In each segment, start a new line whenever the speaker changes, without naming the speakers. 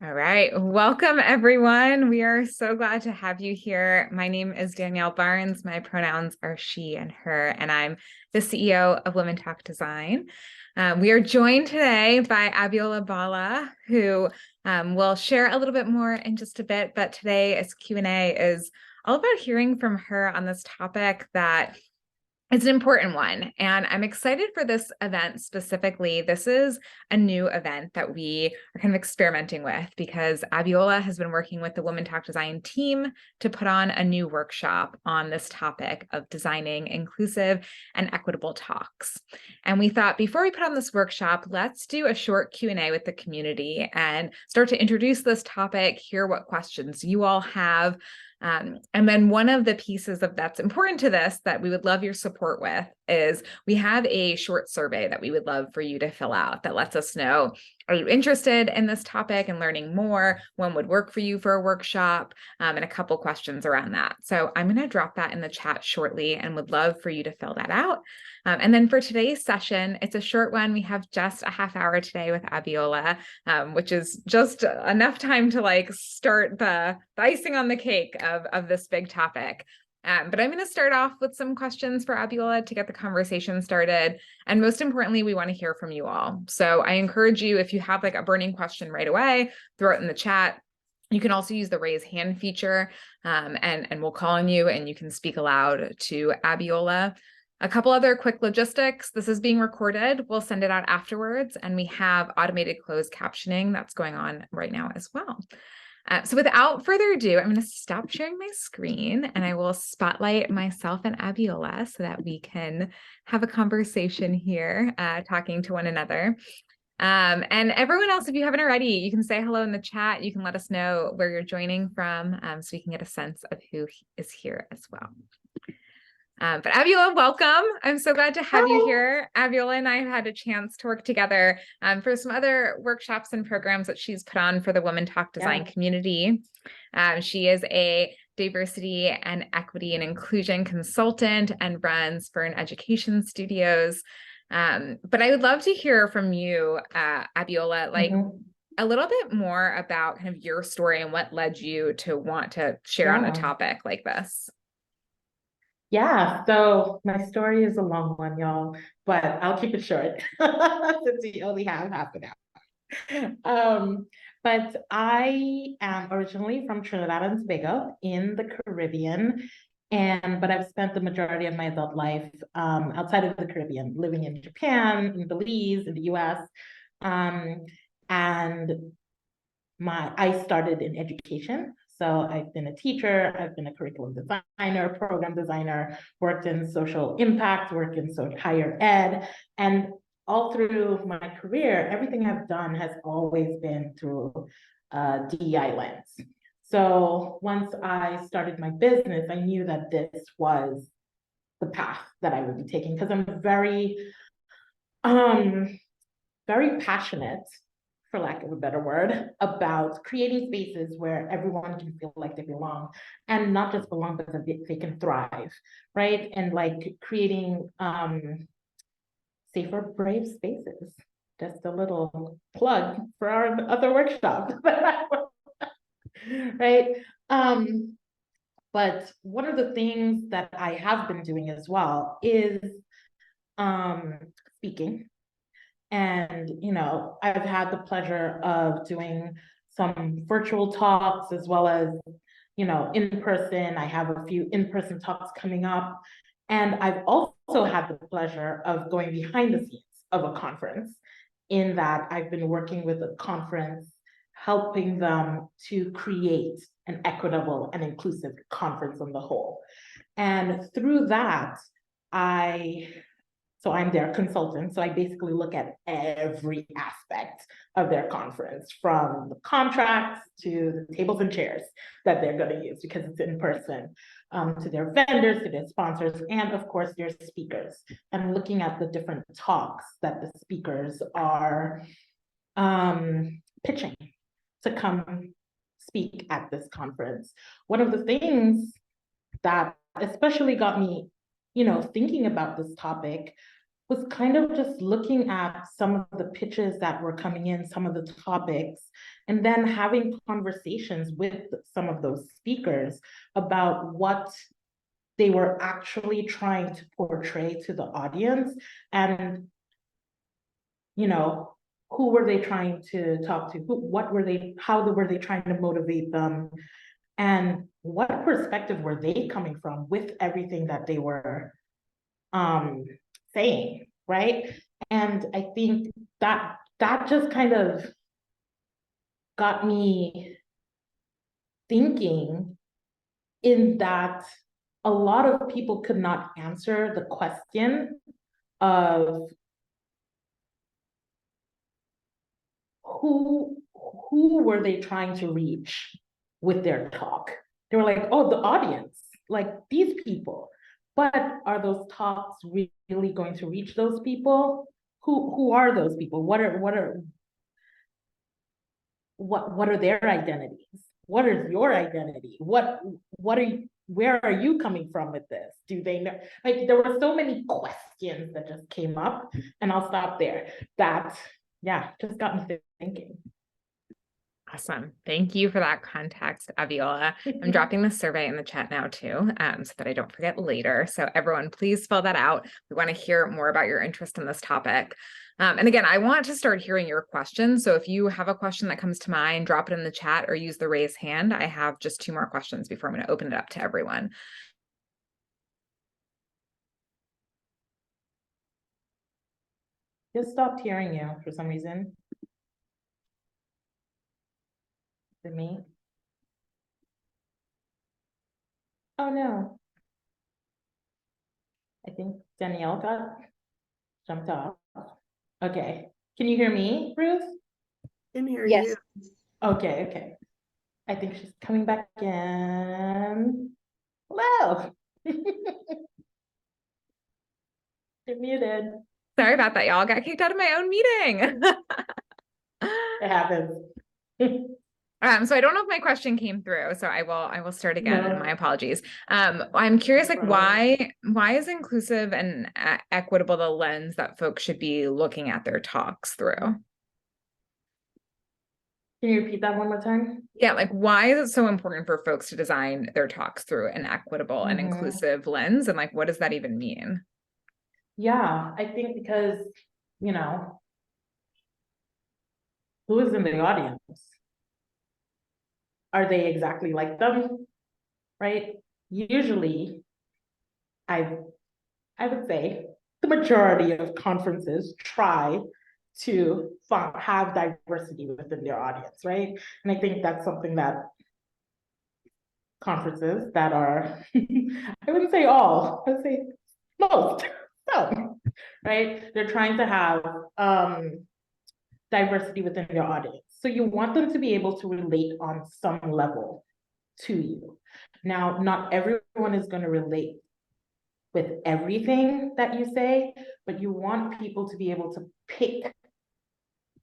All right. Welcome, everyone. We are so glad to have you here. My name is Danielle Barnes. My pronouns are she and her, and I'm the CEO of Women Talk Design. We are joined today by Abbiola Ballah, who will share a little bit more in just a bit. But today's Q&A is all about hearing from her on this topic that it's an important one, and I'm excited for this event specifically. This is a new event that we are kind of experimenting with because Abbiola has been working with the Women Talk Design team to put on a new workshop on this topic of designing inclusive and equitable talks. And we thought before we put on this workshop, let's do a short Q&A with the community and start to introduce this topic, hear what questions you all have. And then one of the pieces of that's important to this that we would love your support with is we have a short survey that we would love for you to fill out that lets us know, are you interested in this topic and learning more? When would work for you for a workshop? And a couple questions around that. So I'm going to drop that in the chat shortly and would love for you to fill that out. And then for today's session, it's a short one. We have just a half hour today with Abbiola, which is just enough time to start the icing on the cake of this big topic. But I'm going to start off with some questions for Abbiola to get the conversation started. And most importantly, we want to hear from you all. So I encourage you, if you have a burning question right away, throw it in the chat. You can also use the raise hand feature and we'll call on you and you can speak aloud to Abbiola. A couple other quick logistics. This is being recorded. We'll send it out afterwards. And we have automated closed captioning that's going on right now as well. So without further ado, I'm going to stop sharing my screen and I will spotlight myself and Abbiola so that we can have a conversation here, talking to one another. And everyone else, if you haven't already, you can say hello in the chat. You can let us know where you're joining from so we can get a sense of who is here as well. But Abbiola, welcome. I'm so glad to have you here. Abbiola and I have had a chance to work together for some other workshops and programs that she's put on for the Women Talk Design community. She is a diversity and equity and inclusion consultant and runs Phern Education Studios. But I would love to hear from you, Abbiola, a little bit more about kind of your story and what led you to want to share on a topic like this.
Yeah, so my story is a long one, y'all, but I'll keep it short since we only have half an hour. But I am originally from Trinidad and Tobago in the Caribbean, but I've spent the majority of my adult life outside of the Caribbean, living in Japan, in Belize, in the US. And I started in education. So I've been a teacher, I've been a curriculum designer, program designer, worked in social impact, worked in higher ed. And all through my career, everything I've done has always been through a DEI lens. So once I started my business, I knew that this was the path that I would be taking because I'm very passionate, for lack of a better word, about creating spaces where everyone can feel like they belong, and not just belong, but that they can thrive, right? And creating safer, brave spaces. Just a little plug for our other workshops, right? But one of the things that I have been doing as well is speaking. And, I've had the pleasure of doing some virtual talks as well as, in person. I have a few in-person talks coming up. And I've also had the pleasure of going behind the scenes of a conference, in that I've been working with a conference, helping them to create an equitable and inclusive conference on the whole. And through that, so I'm their consultant. So I basically look at every aspect of their conference, from the contracts to the tables and chairs that they're going to use because it's in person, to their vendors, to their sponsors, and of course their speakers. And looking at the different talks that the speakers are pitching to come speak at this conference. One of the things that especially got me thinking about this topic was kind of just looking at some of the pitches that were coming in, some of the topics, and then having conversations with some of those speakers about what they were actually trying to portray to the audience, and who were they trying to talk to, how were they trying to motivate them, and what perspective were they coming from with everything that they were saying, right? And I think that just kind of got me thinking, in that a lot of people could not answer the question of who were they trying to reach with their talk. They were like, oh, the audience, like these people. But are those talks really going to reach those people? Who are those people? What are their identities? What is your identity? What are you, where are you coming from with this? Do they know? Like, there were so many questions that just came up, and I'll stop there. That, yeah, just got me thinking.
Awesome. Thank you for that context, Abbiola. I'm dropping the survey in the chat now too, so that I don't forget later. So everyone, please fill that out. We want to hear more about your interest in this topic. And again, I want to start hearing your questions. So if you have a question that comes to mind, drop it in the chat or use the raise hand. I have just 2 more questions before I'm going to open it up to everyone.
Just stopped hearing you for some reason. Is it me? Oh no. I think Danielle got jumped off. Okay. Can you hear me, Ruth?
Can hear
Yes.
you.
Okay, okay. I think she's coming back in. Hello. You're muted.
Sorry about that, y'all. Got kicked out of my own meeting.
It happens.
So I don't know if my question came through, so I will start again, and
No.
my apologies. I'm curious,
No
like
problem.
why is inclusive and equitable the lens that folks should be looking at their talks through?
Can you repeat that one more time?
Yeah, like why is it so important for folks to design their talks through an equitable and inclusive lens, and like what does that even mean?
Yeah, I think because, who is in the audience? Are they exactly like them? Right? Usually, I would say the majority of conferences try to have diversity within their audience, right? And I think that's something that conferences that are, I wouldn't say all, I would say most, some, right? They're trying to have diversity within their audience. So you want them to be able to relate on some level to you. Now, not everyone is going to relate with everything that you say, but you want people to be able to pick,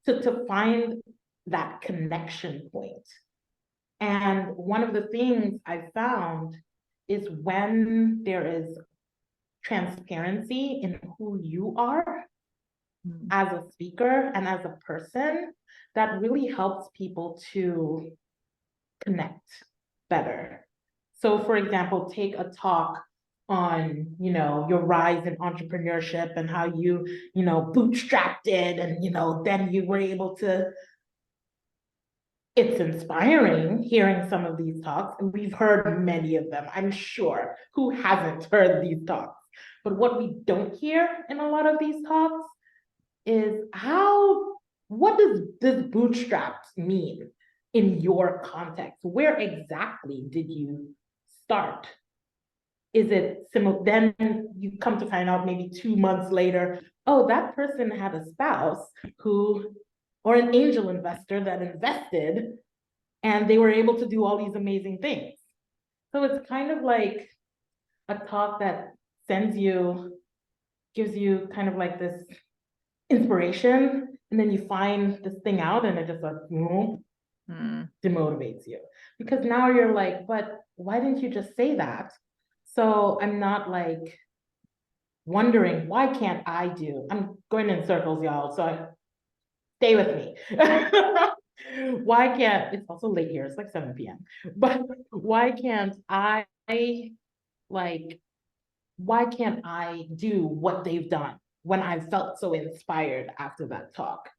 to find that connection point. And one of the things I found is when there is transparency in who you are as a speaker and as a person, that really helps people to connect better. So for example, take a talk on, your rise in entrepreneurship and how you, bootstrapped it, and, then you were able to. It's inspiring hearing some of these talks, and we've heard many of them, I'm sure. Who hasn't heard these talks? But what we don't hear in a lot of these talks is what does this bootstrapped mean in your context? Where exactly did you start? Is it similar? Then you come to find out maybe 2 months later, oh, that person had a spouse or an angel investor that invested, and they were able to do all these amazing things. So it's kind of like a talk that gives you kind of like this inspiration, and then you find this thing out, and it just like demotivates you, because now you're like, but why didn't you just say that? So I'm not like wondering, why can't I do? I'm going in circles, y'all, so stay with me. Why can't, it's also late here, it's like 7 p.m. But why can't I, like, why can't I do what they've done when I felt so inspired after that talk,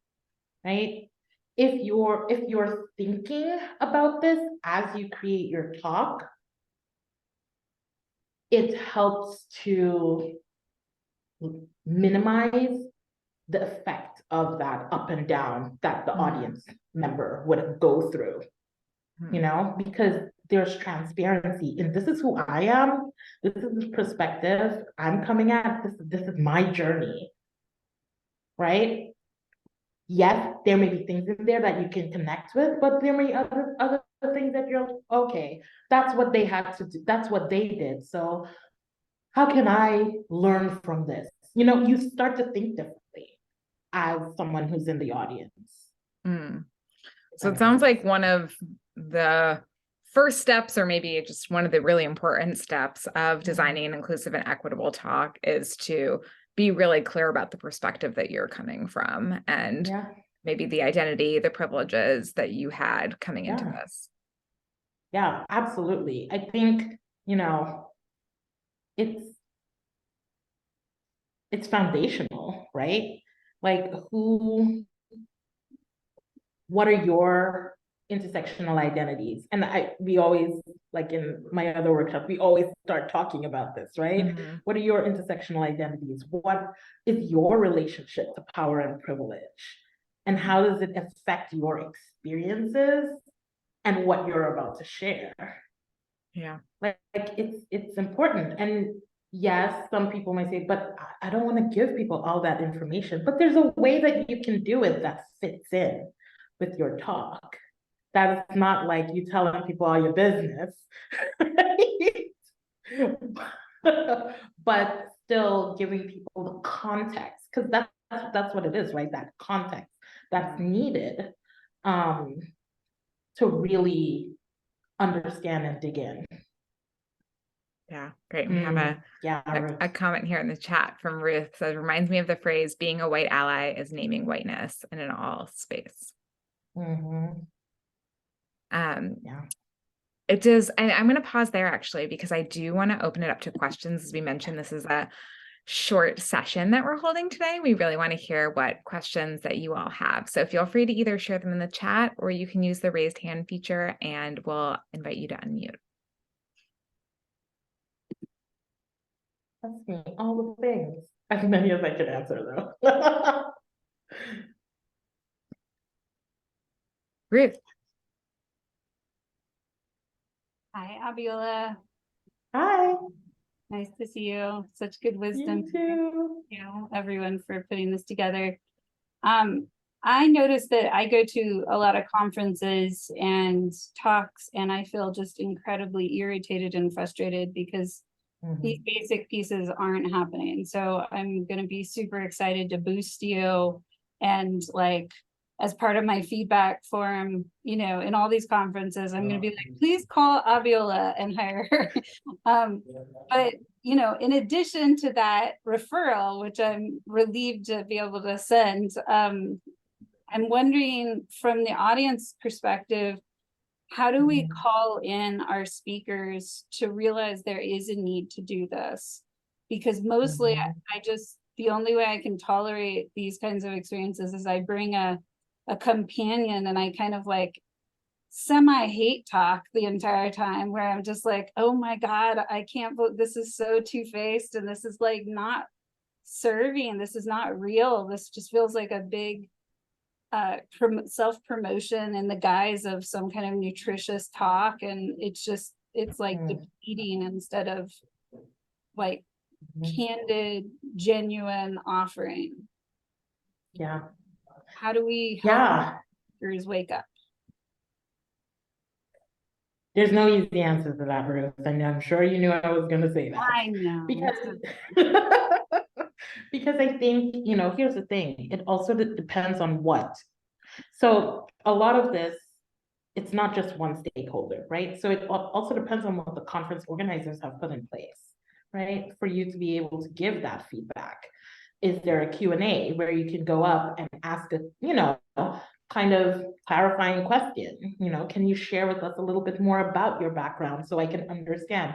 right? If you're thinking about this as you create your talk, it helps to minimize the effect of that up and down that the audience member would go through, you know, because there's transparency and this is who I am, this is the perspective I'm coming at, this is my journey, right? Yes, there may be things in there that you can connect with, but there may be other things that you're like, okay, that's what they had to do, that's what they did. So how can I learn from this? You know, you start to think differently as someone who's in the audience.
Mm. So it sounds like one of the first steps, or maybe just one of the really important steps of designing an inclusive and equitable talk, is to be really clear about the perspective that you're coming from, and maybe the identity, the privileges that you had coming into this.
Yeah, absolutely. I think, you know, it's foundational, right? Like what are your intersectional identities? And we always, like in my other workshop, we always start talking about this, right? What are your intersectional identities? What is your relationship to power and privilege? And how does it affect your experiences and what you're about to share?
Yeah.
Like it's important. And yes, some people might say, but I don't want to give people all that information. But there's a way that you can do it that fits in with your talk. That is not like you telling people all your business. But still giving people the context, because that's what it is, right? That context that's needed to really understand and dig in.
Yeah, great. We have a comment here in the chat from Ruth. Says, reminds me of the phrase, being a white ally is naming whiteness in an all space. It does. I'm going to pause there actually, because I do want to open it up to questions. As we mentioned, this is a short session that we're holding today. We really want to hear what questions that you all have. So feel free to either share them in the chat, or you can use the raised hand feature and we'll invite you to unmute.
Ask me all the things. As many as I can answer, though.
Ruth.
Hi, Abbiola.
Hi.
Nice to see you. Such good wisdom.
You too.
You know, everyone for putting this together. I noticed that I go to a lot of conferences and talks, and I feel just incredibly irritated and frustrated because these basic pieces aren't happening. So I'm going to be super excited to boost you, and like, as part of my feedback form, you know, in all these conferences, I'm going to be like, please call Abbiola and hire her. But, you know, in addition to that referral, which I'm relieved to be able to send, I'm wondering from the audience perspective, how do we call in our speakers to realize there is a need to do this? Because mostly I just, the only way I can tolerate these kinds of experiences is I bring a companion and I kind of like semi-hate talk the entire time, where I'm just like, oh my God, I can't believe this is so two-faced, and this is like not serving, this is not real, this just feels like a big self-promotion in the guise of some kind of nutritious talk, and it's like depleting instead of like candid, genuine offering. How do we help speakers wake up?
There's no easy answer to that, Ruth, and I'm sure you knew I was going to say that.
I know.
Because I think, you know, here's the thing, it also depends on what. So a lot of this, it's not just one stakeholder, right? So it also depends on what the conference organizers have put in place, right? For you to be able to give that feedback. Is there a Q&A where you can go up and ask a, kind of clarifying question? Can you share with us a little bit more about your background so I can understand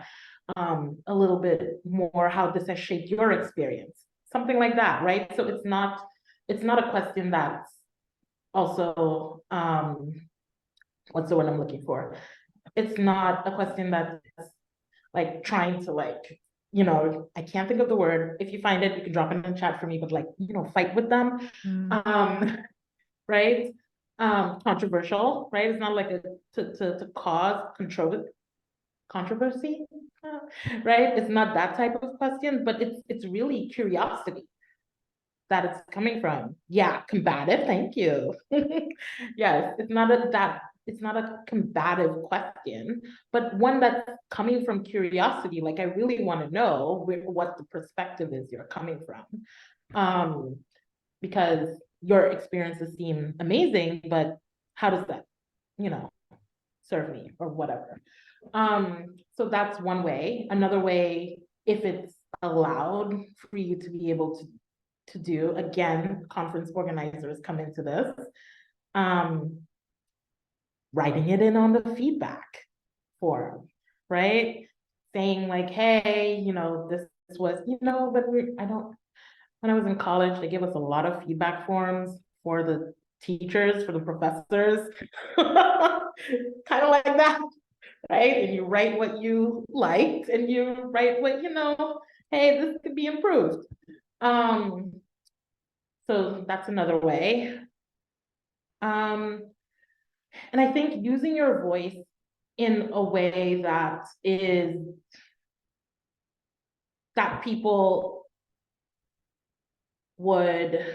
a little bit more how this has shaped your experience? Something like that, right? So it's not a question that's also, what's the word I'm looking for? It's not a question that's like trying to I can't think of the word. If you find it, you can drop it in the chat for me, but fight with them. Right? Controversial, right? It's not like to cause controversy, right? It's not that type of question, but it's really curiosity that it's coming from. Yeah, combative, thank you. Yes, it's not a combative question, but one that's coming from curiosity. Like, I really want to know what the perspective is you're coming from. Because your experiences seem amazing, but how does that, serve me or whatever? So that's one way. Another way, if it's allowed for you to be able to do, again, conference organizers come into this, writing it in on the feedback form, right? Saying like, hey, this was, but when I was in college, they gave us a lot of feedback forms for the teachers, for the professors, kind of like that, right? And you write what you liked and you write what, hey, this could be improved. So that's another way. And I think using your voice in a way that people would,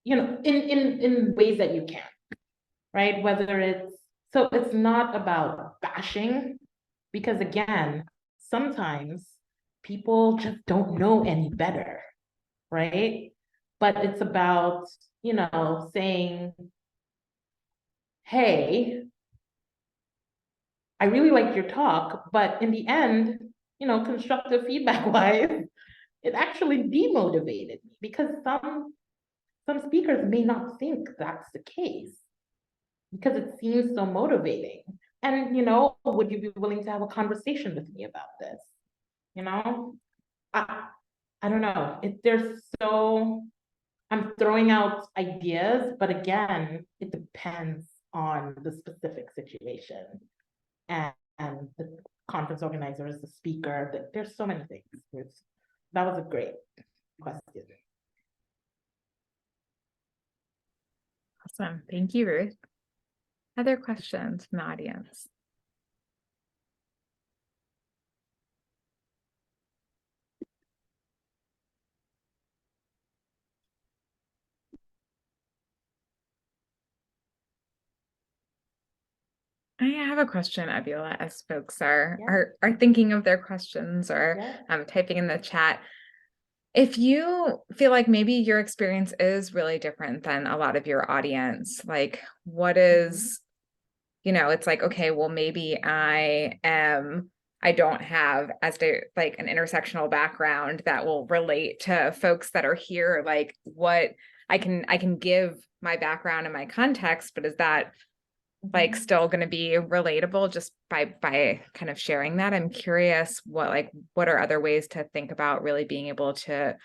in ways that you can, right? So it's not about bashing, because again, sometimes people just don't know any better, right? But it's about, saying, hey, I really liked your talk, but in the end, constructive feedback wise, it actually demotivated me, because some speakers may not think that's the case because it seems so motivating. And, would you be willing to have a conversation with me about this? I don't know. I'm throwing out ideas, but again, it depends on the specific situation and the conference organizers, the speaker. There's so many things. That was a great question.
Awesome. Thank you, Ruth. Other questions from the audience? I have a question, Abbiola, as folks are thinking of their questions or typing in the chat. If you feel like maybe your experience is really different than a lot of your audience, like what is, it's like, okay, well, maybe I don't have as like an intersectional background that will relate to folks that are here, like what I can give my background and my context, but is that like still going to be relatable just by kind of sharing that? I'm curious what are other ways to think about really being able to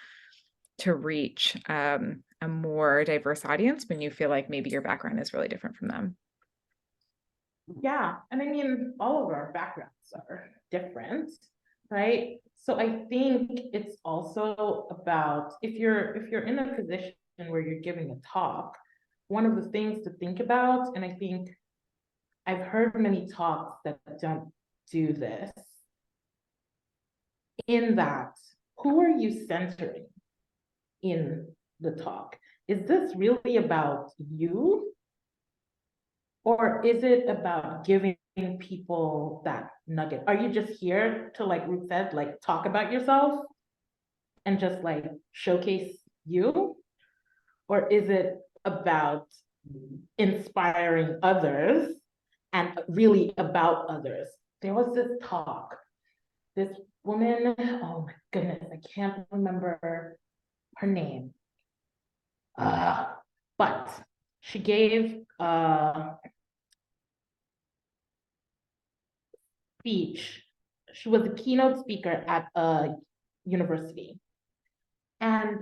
reach a more diverse audience when you feel like maybe your background is really different from them?
Yeah, and I mean, all of our backgrounds are different, right? So I think it's also about if you're in a position where you're giving a talk, one of the things to think about, and I think I've heard many talks that don't do this, in that, who are you centering in the talk? Is this really about you? Or is it about giving people that nugget? Are you just here to, like Ruth said, like talk about yourself and just like showcase you? Or is it about inspiring others and really about others? There was this talk, this woman, oh my goodness, I can't remember her name. But she gave a speech. She was a keynote speaker at a university. And,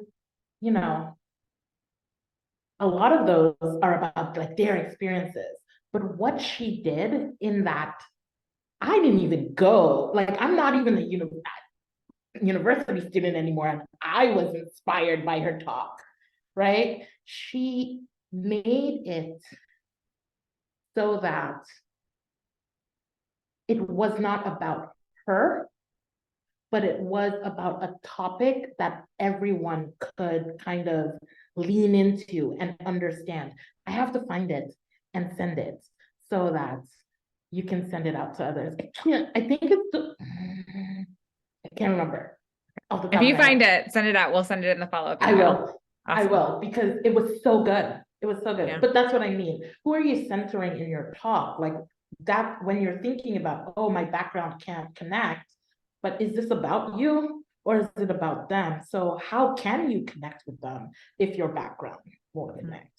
you know, a lot of those are about like their experiences. But what she did in that, I didn't even go. Like, I'm not even a university student anymore. And I was inspired by her talk, right? She made it so that it was not about her, but it was about a topic that everyone could kind of lean into and understand. I have to find it and send it so that you can send it out to others. I think it's I can't remember off the
If
top of
you
my head.
find it, send it out. We'll send it in the follow-up
I
email.
will. I
Awesome.
will, because it was so good. It was so good.
Yeah.
But that's what I mean. Who are you centering in your talk? Like that, when you're thinking about, oh, my background can't connect, but is this about you or is it about them? So how can you connect with them if your background won't connect?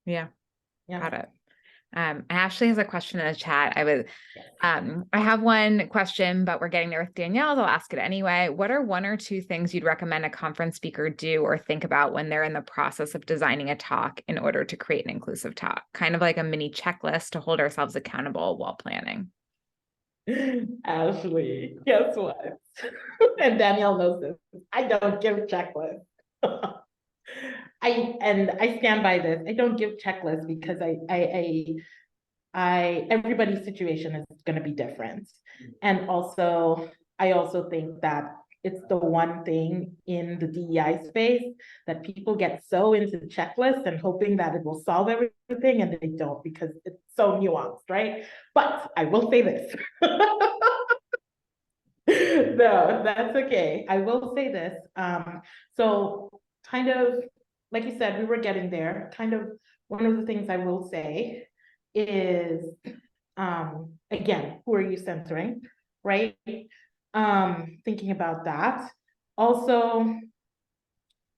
Yeah.
Yeah.
Got it. Ashley has a question in the chat.
Yes.
I have one question, but we're getting there with Danielle. I'll ask it anyway. What are one or two things you'd recommend a conference speaker do or think about when they're in the process of designing a talk in order to create an inclusive talk? Kind of like a mini checklist to hold ourselves accountable while planning.
Ashley, guess what? And Danielle knows this. I don't give checklists. I stand by this. I don't give checklists because everybody's situation is going to be different. And also, I also think that it's the one thing in the DEI space that people get so into checklists and hoping that it will solve everything, and they don't, because it's so nuanced, right? But I will say this. No, that's okay. I will say this. So kind of, like you said, we were getting there. Kind of one of the things I will say is, again, who are you centering, right? Thinking about that. Also,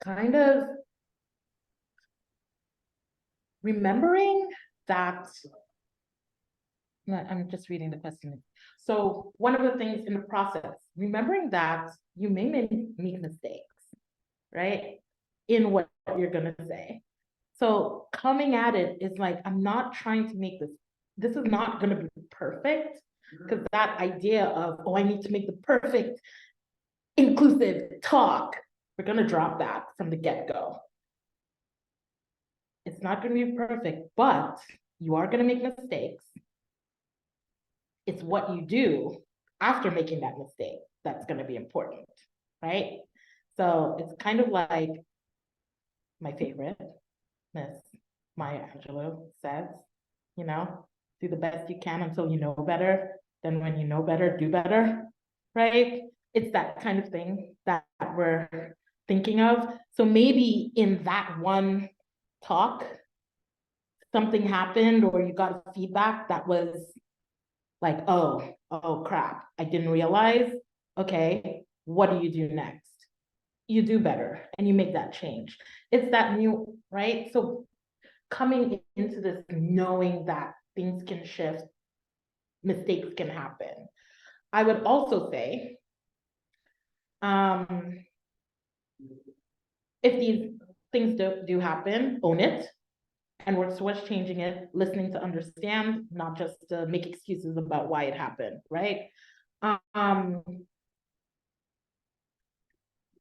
kind of remembering that, I'm just reading the question. So one of the things in the process, remembering that you may make mistakes, right? In what you're gonna say. So coming at it is like, I'm not trying to make this is not gonna be perfect, because that idea of, oh, I need to make the perfect inclusive talk, we're gonna drop that from the get-go. It's not gonna be perfect, but you are gonna make mistakes. It's what you do after making that mistake that's gonna be important, right? So it's kind of like my favorite, Miss Maya Angelou says, you know, do the best you can until you know better. Then when you know better, do better, right? It's that kind of thing that we're thinking of. So maybe in that one talk, something happened or you got feedback that was like, oh crap, I didn't realize. Okay, what do you do next? You do better and you make that change. It's that new, right? So coming into this knowing that things can shift, mistakes can happen. I would also say, if these things do happen, own it and work towards changing it, listening to understand, not just to make excuses about why it happened, right?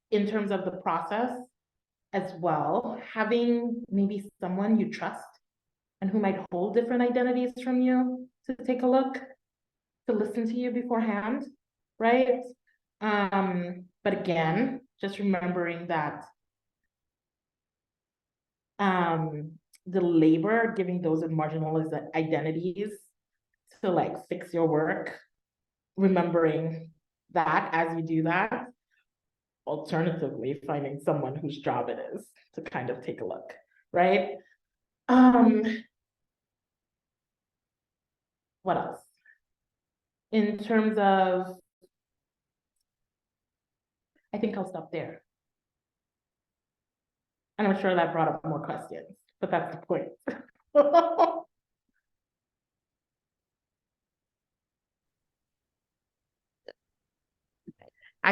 In terms of the process as well, having maybe someone you trust and who might hold different identities from you to take a look, to listen to you beforehand, right? But again, just remembering that the labor, giving those with marginalized identities to like fix your work, remembering that as you do that, alternatively finding someone whose job it is to kind of take a look, right? What else? In terms of I think I'll stop there. And I'm sure that brought up more questions, but that's the point.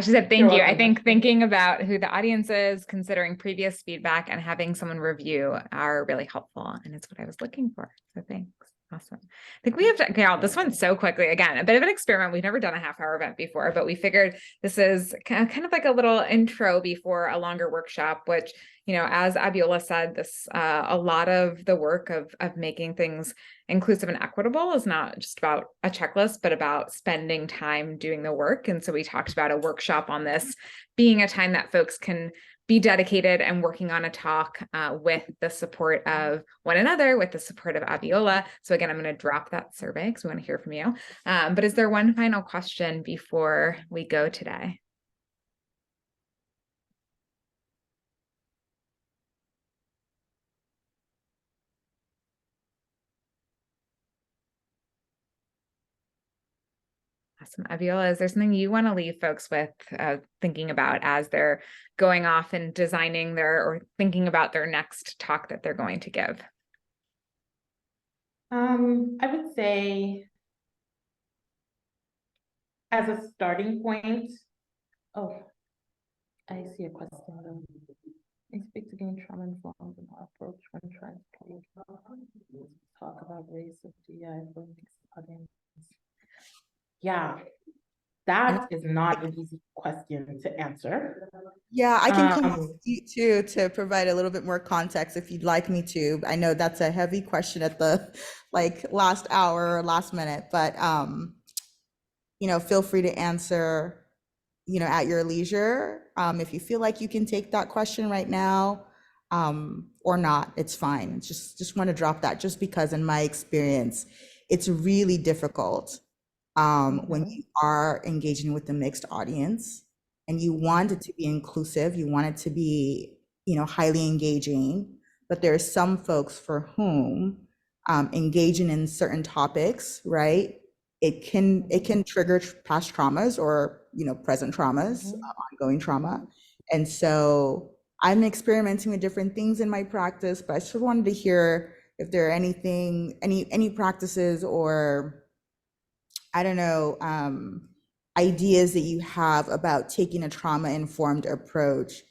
She said, thank
You're
you. I
welcome.
think thinking about who the audience is, considering previous feedback and having someone review are really helpful. And it's what I was looking for. So thanks. Awesome. I think we have to get out this one so quickly. Again, a bit of an experiment. We've never done a half-hour event before, but we figured this is kind of like a little intro before a longer workshop, which, as Abbiola said, this a lot of the work of making things inclusive and equitable is not just about a checklist, but about spending time doing the work. And so we talked about a workshop on this being a time that folks can be dedicated and working on a talk with the support of one another, with the support of Abbiola. So again, I'm going to drop that survey because we want to hear from you. But is there one final question before we go today? Awesome. Abbiola, is there something you want to leave folks with thinking about as they're going off and designing or thinking about their next talk that they're going to give?
I would say as a starting point, I see a question. I speak to gain trauma informed in our approach when trying to talk about race of DI for mixed audience. Yeah, that is not an easy question to answer.
Yeah, I can come too to provide a little bit more context if you'd like me to. I know that's a heavy question at the last hour or last minute, but feel free to answer at your leisure. If you feel like you can take that question right now or not, it's fine. Just want to drop that just because in my experience, it's really difficult when you are engaging with the mixed audience and you want it to be inclusive, you want it to be, highly engaging, but there are some folks for whom engaging in certain topics, right? It can trigger past traumas or, present traumas, ongoing trauma. And so I'm experimenting with different things in my practice, but I just wanted to hear if there are any practices or I don't know, ideas that you have about taking a trauma-informed approach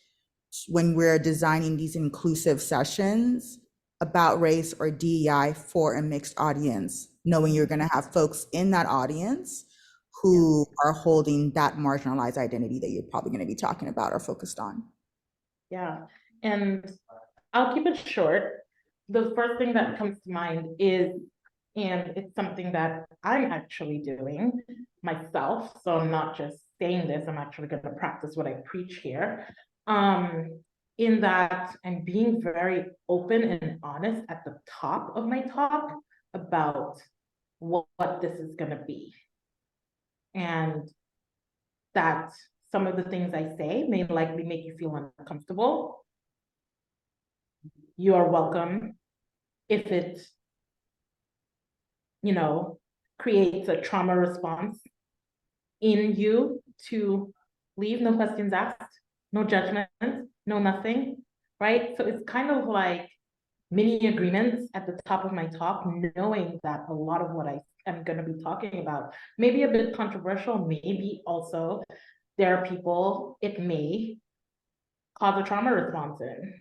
when we're designing these inclusive sessions about race or DEI for a mixed audience, knowing you're going to have folks in that audience who are holding that marginalized identity that you're probably going to be talking about or focused on.
Yeah, and I'll keep it short. The first thing that comes to mind is, and it's something that I'm actually doing myself, so I'm not just saying this, I'm actually going to practice what I preach here. In that I'm being very open and honest at the top of my talk about what this is going to be. And that some of the things I say may likely make you feel uncomfortable. You are welcome. If it, creates a trauma response in you to leave, no questions asked, no judgment, no nothing, right? So it's kind of like mini agreements at the top of my talk, knowing that a lot of what I am going to be talking about may be a bit controversial, maybe also there are people it may cause a trauma response in.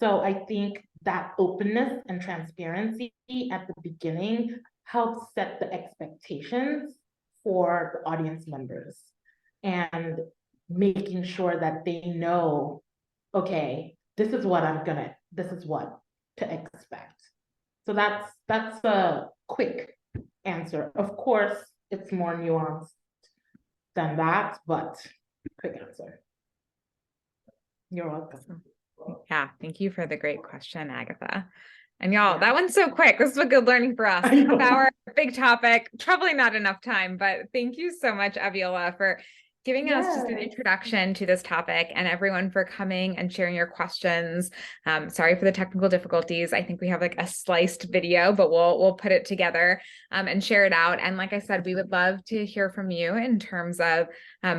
So I think that openness and transparency at the beginning helps set the expectations for the audience members and making sure that they know, okay, this is what to expect. So that's a quick answer. Of course, it's more nuanced than that, but quick answer. You're welcome.
Yeah, thank you for the great question, Agatha. And y'all, that one's so quick. This is a good learning for us. Half hour, big topic, probably not enough time, but thank you so much, Abbiola, for giving us just an
Yes.
introduction to this topic, and everyone for coming and sharing your questions. Sorry for the technical difficulties. I think we have like a sliced video, but we'll put it together and share it out. And like I said, we would love to hear from you in terms of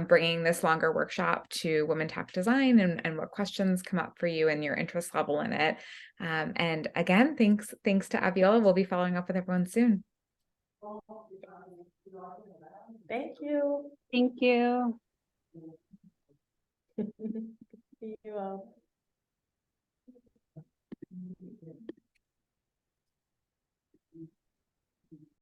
bringing this longer workshop to Women Talk Design, and what questions come up for you and your interest level in it. And again, thanks to Abbiola. We'll be following up with everyone soon.
Thank you.
Thank you.
See you all.